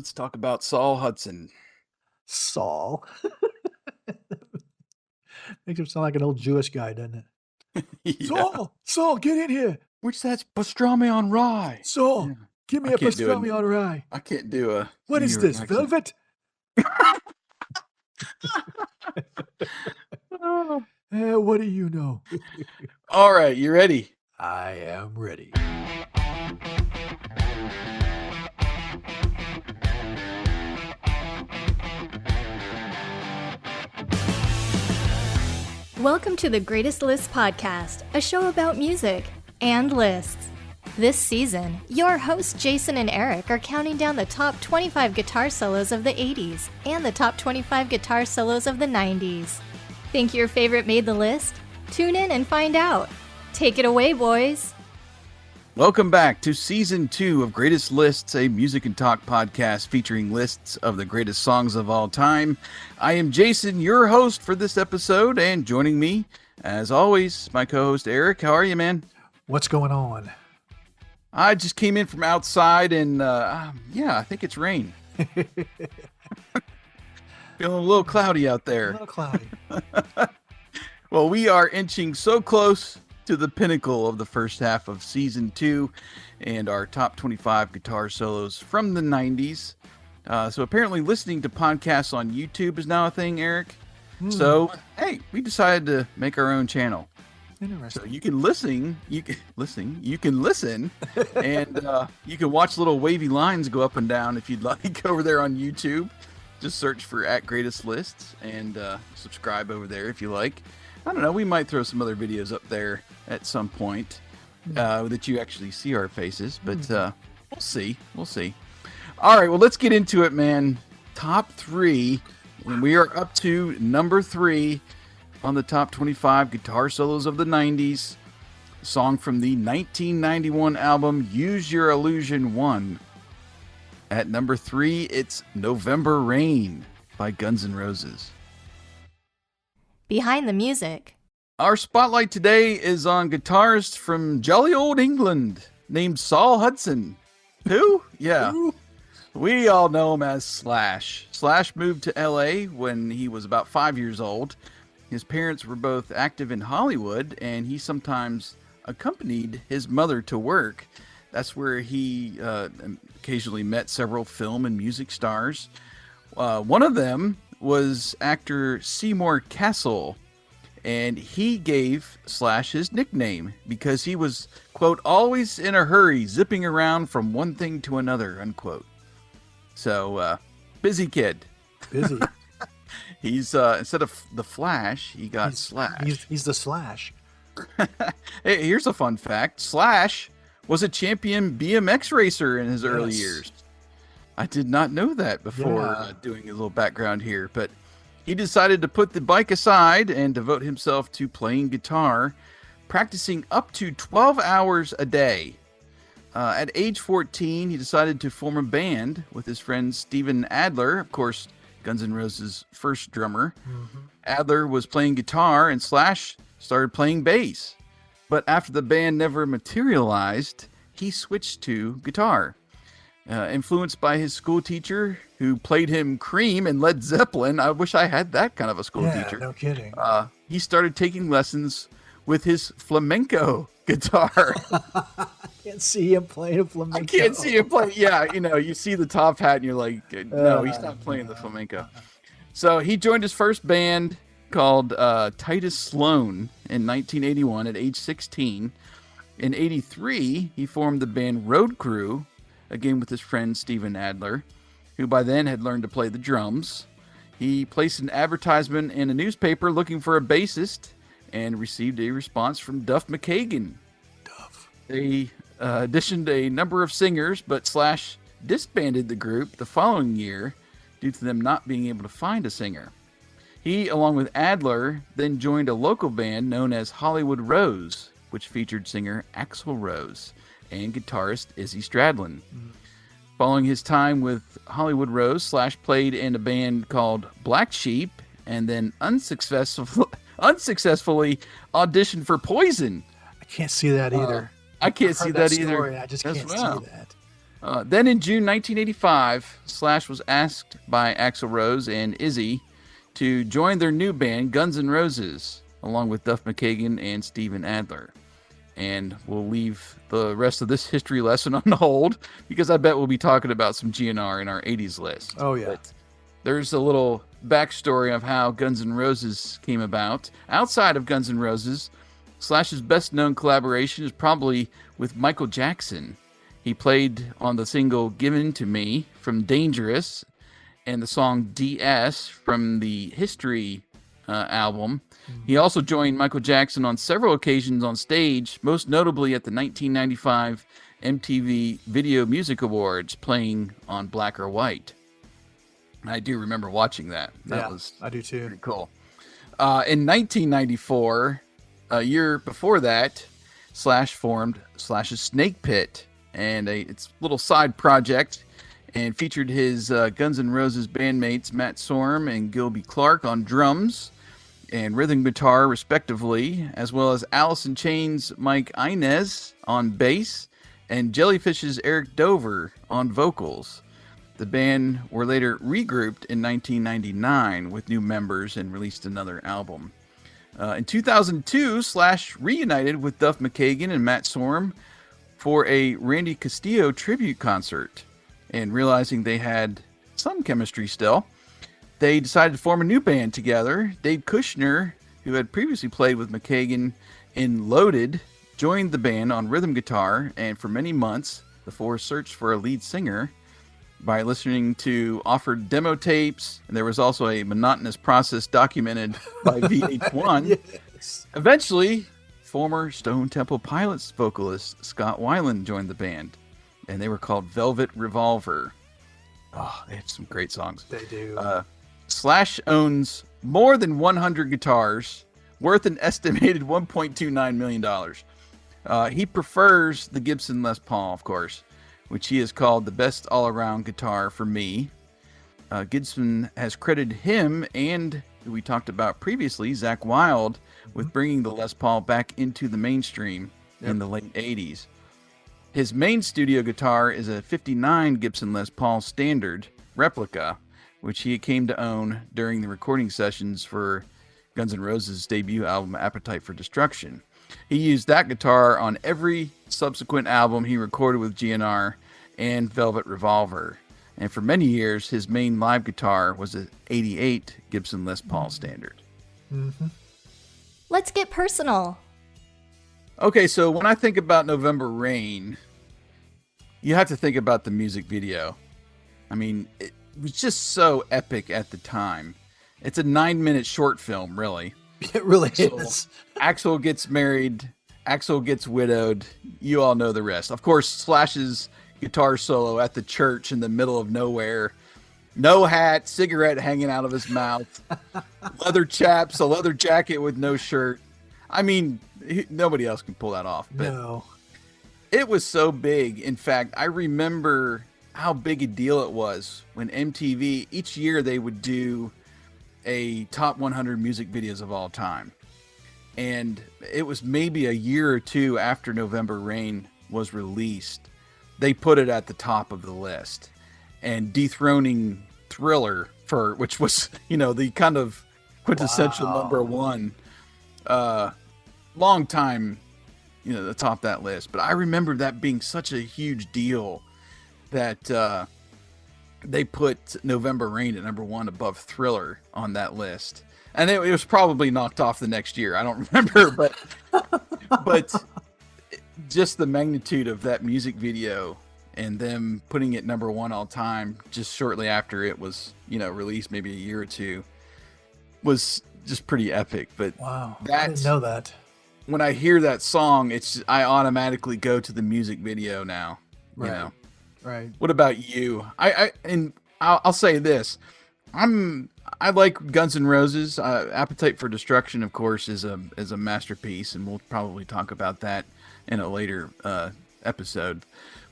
Let's talk about Saul Hudson. Saul. Makes him sound like an old Jewish guy, doesn't it? Yeah. Saul, get in here. Which that's pastrami on rye. Saul, Yeah. give me I a can't do it. pastrami on rye. I can't do a What New is York this, accent. velvet? What do you know? All right, you ready? I am ready. Welcome to the Greatest Lists podcast, a show about music and lists. This season, your hosts Jason and Eric are counting down the top 25 guitar solos of the 80s and the top 25 guitar solos of the 90s. Think your favorite made the list? Tune in and find out. Take it away, boys. Welcome back to Season 2 of Greatest Lists, a music and talk podcast featuring lists of the greatest songs of all time. I am Jason, your host for this episode, and joining me, as always, my co-host Eric. How are you, man? What's going on? I just came in from outside, and I think it's rain. Feeling a little cloudy out there. A little cloudy. Well, we are inching so close to the pinnacle of the first half of Season 2 and our top 25 guitar solos from the 90s. So apparently listening to podcasts on YouTube is now a thing, Eric. So, hey, we decided to make our own channel. Interesting. So you can listen, and you can watch little wavy lines go up and down if you'd like over there on YouTube. Just search for @GreatestLists and subscribe over there if you like. I don't know, we might throw some other videos up there at some point that you actually see our faces, but we'll see. All right, well, let's get into it, man. Top 3, and we are up to number 3 on the top 25 guitar solos of the 90s. A song from the 1991 album Use Your Illusion 1. At number 3, it's November Rain by Guns N' Roses. Behind the music. Our spotlight today is on guitarist from jolly old England named Saul Hudson. Who? Yeah. We all know him as Slash. Slash moved to LA when he was about 5 years old. His parents were both active in Hollywood, and he sometimes accompanied his mother to work. That's where he occasionally met several film and music stars. One of them was actor Seymour Cassel, and he gave Slash his nickname because he was, quote, always in a hurry, zipping around from one thing to another, unquote. So, busy kid. Busy. He's, instead of the Flash, he got Slash. He's the Slash. Hey, here's a fun fact. Slash was a champion BMX racer in his early years. I did not know that before doing a little background here, but he decided to put the bike aside and devote himself to playing guitar, practicing up to 12 hours a day. At age 14, he decided to form a band with his friend Steven Adler, of course, Guns N' Roses' first drummer. Adler was playing guitar and Slash started playing bass. But after the band never materialized, he switched to guitar. Influenced by his school teacher who played him Cream and Led Zeppelin. I wish I had that kind of a school teacher. No kidding. He started taking lessons with his flamenco guitar. I can't see him playing flamenco. I can't see him play. Yeah, you see the top hat and you're like, no, he's not playing the flamenco. So he joined his first band called Titus Sloan in 1981 at age 16. In 83, he formed the band Road Crew, again with his friend Steven Adler, who by then had learned to play the drums. He placed an advertisement in a newspaper looking for a bassist and received a response from Duff McKagan. They auditioned a number of singers, but Slash disbanded the group the following year due to them not being able to find a singer. He, along with Adler, then joined a local band known as Hollywood Rose, which featured singer Axl Rose and guitarist Izzy Stradlin. Following his time with Hollywood Rose, Slash played in a band called Black Sheep and then unsuccessfully auditioned for Poison. I can't see that either. I can't see that either. I just can't see that. Then in June 1985, Slash was asked by Axl Rose and Izzy to join their new band, Guns N' Roses, along with Duff McKagan and Steven Adler. And we'll leave the rest of this history lesson on hold because I bet we'll be talking about some GNR in our 80s list. Oh, yeah. But there's a little backstory of how Guns N' Roses came about. Outside of Guns N' Roses, Slash's best-known collaboration is probably with Michael Jackson. He played on the single Given to Me from Dangerous and the song DS from the History album. He also joined Michael Jackson on several occasions on stage, most notably at the 1995 MTV Video Music Awards, playing on Black or White. I do remember watching that. That was I do too. pretty cool. In 1994, a year before that, Slash formed Slash's Snake Pit, and it's a little side project, and featured his Guns N' Roses bandmates Matt Sorum and Gilby Clarke on drums and rhythm guitar, respectively, as well as Alice in Chains' Mike Inez on bass and Jellyfish's Eric Dover on vocals. The band were later regrouped in 1999 with new members and released another album. In 2002, Slash reunited with Duff McKagan and Matt Sorum for a Randy Castillo tribute concert. And realizing they had some chemistry still, they decided to form a new band together. Dave Kushner, who had previously played with McKagan in Loaded, joined the band on rhythm guitar, and for many months, the four searched for a lead singer by listening to offered demo tapes, and there was also a monotonous process documented by VH1. Yes. Eventually, former Stone Temple Pilots vocalist Scott Weiland joined the band, and they were called Velvet Revolver. Oh, they have some great songs. They do. Slash owns more than 100 guitars, worth an estimated $1.29 million. He prefers the Gibson Les Paul, of course, which he has called the best all-around guitar for me. Gibson has credited him and, who we talked about previously, Zakk Wylde, with bringing the Les Paul back into the mainstream in the late 80s. His main studio guitar is a 59 Gibson Les Paul Standard replica, which he came to own during the recording sessions for Guns N' Roses' debut album, Appetite for Destruction. He used that guitar on every subsequent album he recorded with GNR and Velvet Revolver. And for many years, his main live guitar was an 88 Gibson Les Paul Standard. Mm-hmm. Let's get personal. Okay, so when I think about November Rain, you have to think about the music video. I mean, it was just so epic at the time. It's a 9-minute short film, really. It really So, is. Axl gets married. Axl gets widowed. You all know the rest. Of course, Slash's guitar solo at the church in the middle of nowhere. No hat, cigarette hanging out of his mouth. Leather chaps, a leather jacket with no shirt. I mean, nobody else can pull that off. But No. it was so big. In fact, I remember how big a deal it was when MTV, each year they would do a top 100 music videos of all time. And it was maybe a year or two after November Rain was released, they put it at the top of the list and dethroning Thriller, which was, the kind of quintessential number one, long time, atop that list. But I remember that being such a huge deal that they put November Rain at number one above Thriller on that list. And it was probably knocked off the next year. I don't remember, but just the magnitude of that music video and them putting it number one all time just shortly after it was, released, maybe a year or two, was just pretty epic. But Wow. I didn't know that. when I hear that song, I automatically go to the music video now. Right. You know. Right. What about you? I'll say this. I like Guns N' Roses. Appetite for Destruction, of course, is a masterpiece, and we'll probably talk about that in a later episode.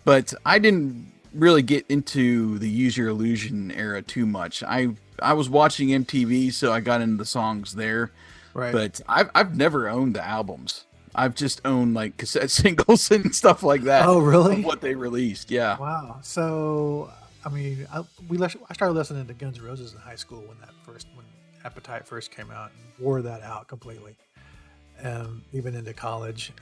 But I didn't really get into the Use Your Illusion era too much. I was watching MTV, so I got into the songs there. Right. But I've never owned the albums. I've just owned like cassette singles and stuff like that. Oh, really? Of what they released, yeah. Wow. So, I mean, I started listening to Guns N' Roses in high school when Appetite first came out, and wore that out completely. Even into college.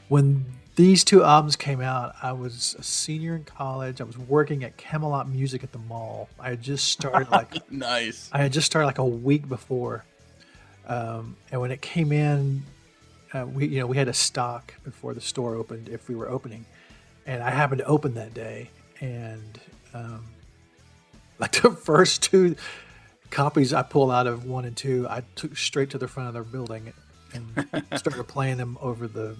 When these two albums came out, I was a senior in college. I was working at Camelot Music at the mall. I had just started Nice. I had just started like a week before, and when it came in, we had a stock before the store opened if we were opening, and I happened to open that day, and like the first two copies I pulled out of 1 and 2, I took straight to the front of their building and started playing them over the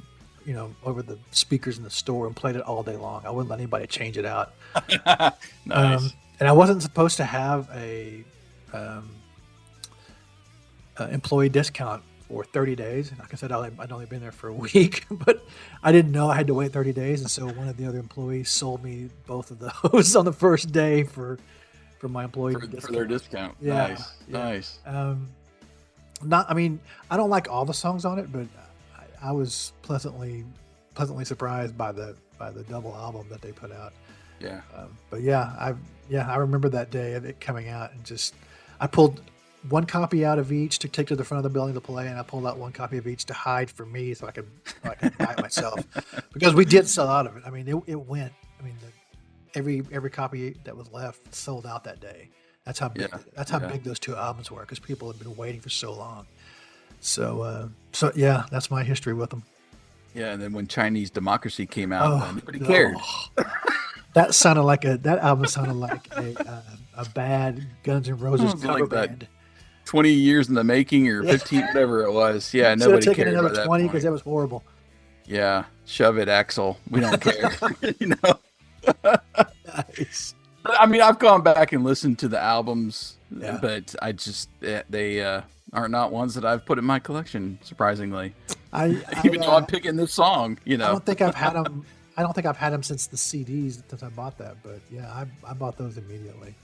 speakers in the store and played it all day long. I wouldn't let anybody change it out. Nice. And I wasn't supposed to have a employee discount for 30 days. And like I said, I'd only been there for a week, but I didn't know I had to wait 30 days. And so one of the other employees sold me both of those on the first day for my employee discount. For their discount. Yeah, Nice. I don't like all the songs on it, but I was pleasantly surprised by the double album that they put out. Yeah. But I remember that day of it coming out, and I pulled one copy out of each to take to the front of the building to play, and I pulled out one copy of each to hide for me so I could buy it myself, because we did sell out of it. I mean, it went. I mean, every copy that was left sold out that day. That's how big. That's how big those two albums were, because people had been waiting for so long. So that's my history with them. Yeah, and then when Chinese Democracy came out, nobody cared. That album sounded like a bad Guns N' Roses cover band. 20 years in the making, or 15, whatever it was. Yeah, nobody cared about that. 20 because that was horrible. Yeah, shove it, Axl. We don't care. Nice. I mean, I've gone back and listened to the albums, but they are not ones that I've put in my collection, surprisingly. Even though I'm picking this song, I don't think I've had them. I don't think I've had them since the CDs, since I bought that. But yeah, I bought those immediately.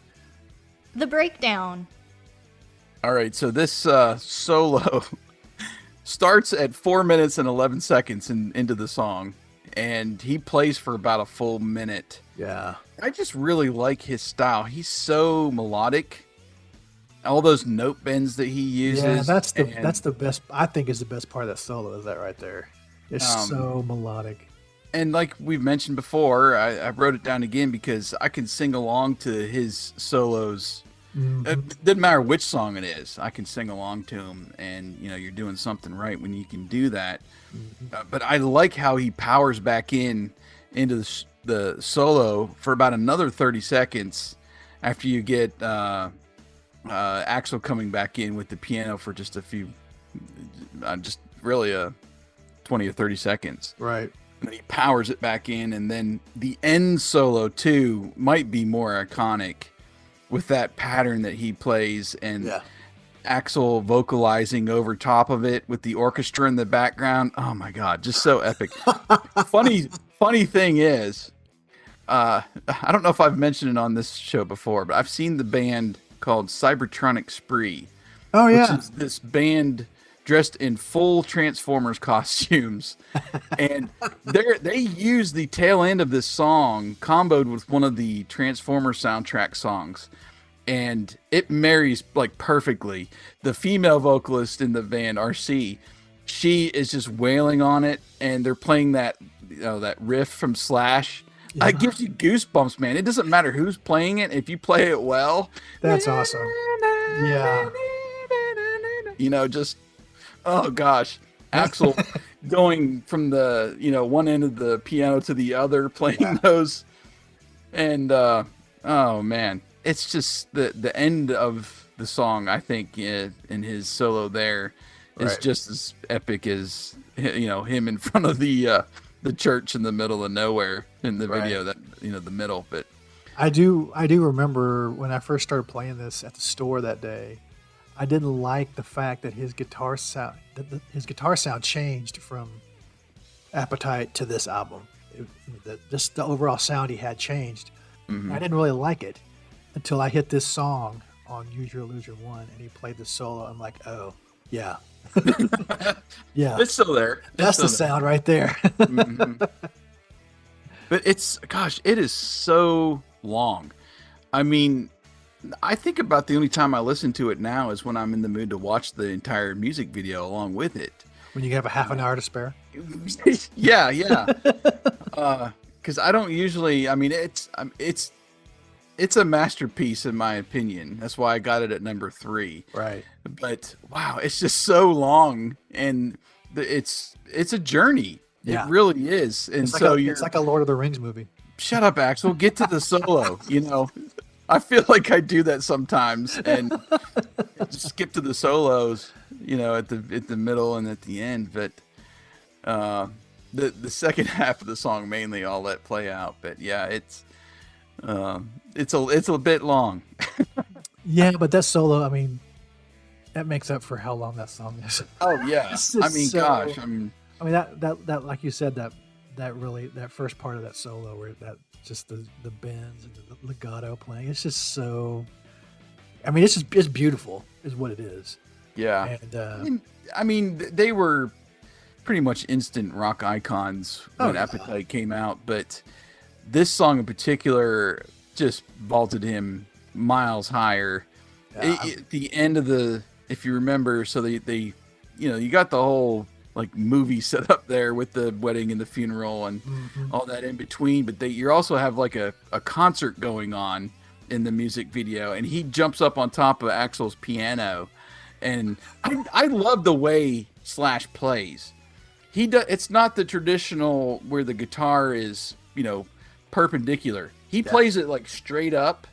The breakdown. All right, so this solo starts at 4 minutes and 11 seconds into the song, and he plays for about a full minute. Yeah. I just really like his style. He's so melodic. All those note bends that he uses. Yeah, that's the best. I think is the best part of that solo, is that right there. It's so melodic. And like we've mentioned before, I wrote it down again because I can sing along to his solos. Mm-hmm. It doesn't matter which song it is. I can sing along to him, and you're doing something right when you can do that. Mm-hmm. But I like how he powers back into the solo for about another 30 seconds after you get Axl coming back in with the piano for just a few, just really 20 or 30 seconds. Right. And then he powers it back in, and then the end solo too might be more iconic with that pattern that he plays, and Axl vocalizing over top of it with the orchestra in the background. Oh my God, just so epic. Funny thing is, I don't know if I've mentioned it on this show before, but I've seen the band called Cybertronic Spree. Oh yeah. Which is this band dressed in full Transformers costumes, and they use the tail end of this song comboed with one of the Transformers soundtrack songs, and it marries like perfectly. The female vocalist in the band, RC, she is just wailing on it, and they're playing that that riff from Slash. Yeah. It gives you goosebumps, man. It doesn't matter who's playing it if you play it well. That's awesome. Yeah. Just oh gosh, Axl going from the one end of the piano to the other, playing those, and oh man, it's just the end of the song. I think in his solo there is just as epic as him in front of the church in the middle of nowhere in the video, that the middle. But I do remember when I first started playing this at the store that day. I didn't like the fact that his guitar sound changed from Appetite to this album. Just the overall sound he had changed. Mm-hmm. I didn't really like it until I hit this song on Use Your Illusion 1, and he played the solo. I'm like, oh, Yeah. Yeah. It's still there. That's the sound right there. Mm-hmm. But it is so long. I mean, I think about the only time I listen to it now is when I'm in the mood to watch the entire music video along with it. When you have a half an hour to spare. Yeah. Because I don't usually. I mean, it's a masterpiece in my opinion. That's why I got it at number 3. Right. But wow, it's just so long, and it's a journey. Yeah. It really is. And it's like a Lord of the Rings movie. Shut up, Axel. Get to the solo. I feel like I do that sometimes, and just skip to the solos. At the middle and at the end. But the second half of the song mainly I'll let play out. But yeah, it's a bit long. Yeah, but that solo, I mean, that makes up for how long that song is. Oh yeah. I mean, gosh. I mean that like you said, that first part of that solo where that just the bends and the legato playing, it's just so. I mean, it's beautiful, is what it is. Yeah. And I mean, they were pretty much instant rock icons when Appetite came out, but this song in particular just vaulted him miles higher. Yeah. At the end of if you remember, so they you got the whole like movie set up there with the wedding and the funeral and all that in between, but you also have like a concert going on in the music video, and he jumps up on top of Axl's piano, and I love the way Slash plays. It's not the traditional where the guitar is perpendicular. He plays it like straight up.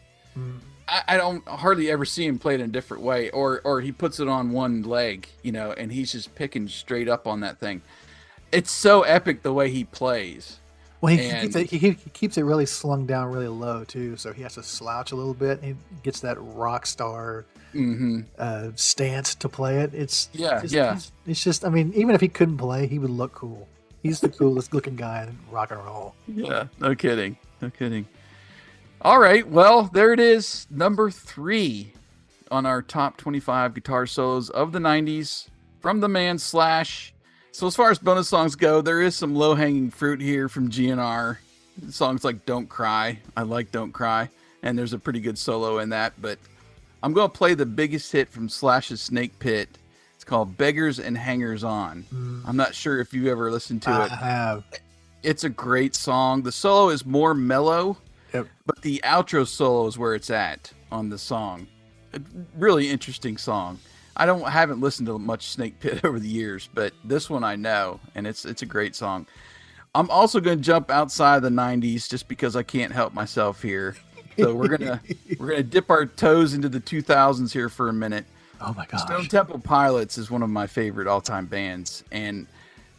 I don't hardly ever see him play it in a different way, or he puts it on one leg, and he's just picking straight up on that thing. It's so epic the way he plays. Well, he keeps it really slung down really low too, so he has to slouch a little bit. And he gets that rock star stance to play it. It's just. I mean, even if he couldn't play, he would look cool. He's the coolest looking guy in rock and roll. Yeah, no kidding. All right, well, there it is, number 3 on our top 25 guitar solos of the 90s from the man Slash. So as far as bonus songs go, there is some low-hanging fruit here from GNR. Songs like Don't Cry. I like Don't Cry, and there's a pretty good solo in that, but I'm going to play the biggest hit from Slash's Snake Pit. It's called Beggars and Hangers On. I'm not sure if you ever listened to it. I have. It's a great song. The solo is more mellow. Yep. But the outro solo is where it's at on the song. A really interesting song. I haven't listened to much Snake Pit over the years, but this one I know, and it's a great song. I'm also going to jump outside the 90s just because I can't help myself here. So we're gonna dip our toes into the 2000s here for a minute. Oh my gosh. Stone Temple Pilots is one of my favorite all-time bands, and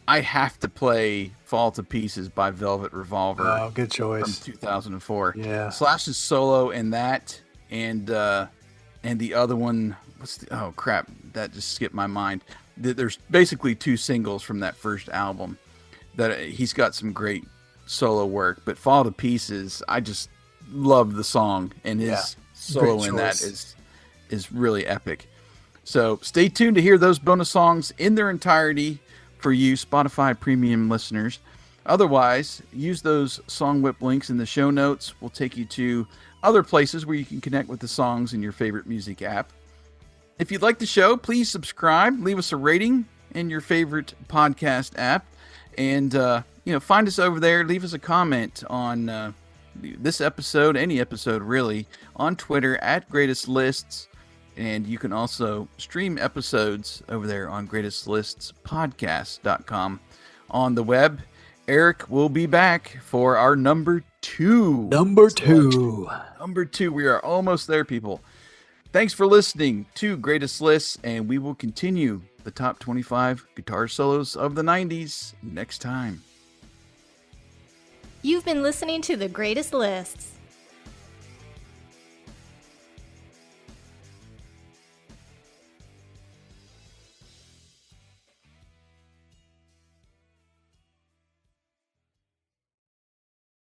I have to play Fall to Pieces by Velvet Revolver. Oh, good choice. From 2004. Yeah. Slash's solo in that, and the other one, oh crap, that just skipped my mind. There's basically 2 singles from that first album that he's got some great solo work, but Fall to Pieces, I just love the song, and his solo in that is really epic. So stay tuned to hear those bonus songs in their entirety for you Spotify premium listeners. Otherwise, use those Song Whip links in the show notes. We'll take you to other places where you can connect with the songs in your favorite music app. If you'd like the show, please subscribe, leave us a rating in your favorite podcast app, and find us over there. Leave us a comment on this episode, any episode really, on Twitter at Greatest Lists. And you can also stream episodes over there on greatestlistspodcast.com on the web. Eric will be back for our number 2. Number 2. Number 2. We are almost there, people. Thanks for listening to Greatest Lists, and we will continue the top 25 guitar solos of the 90s next time. You've been listening to The Greatest Lists.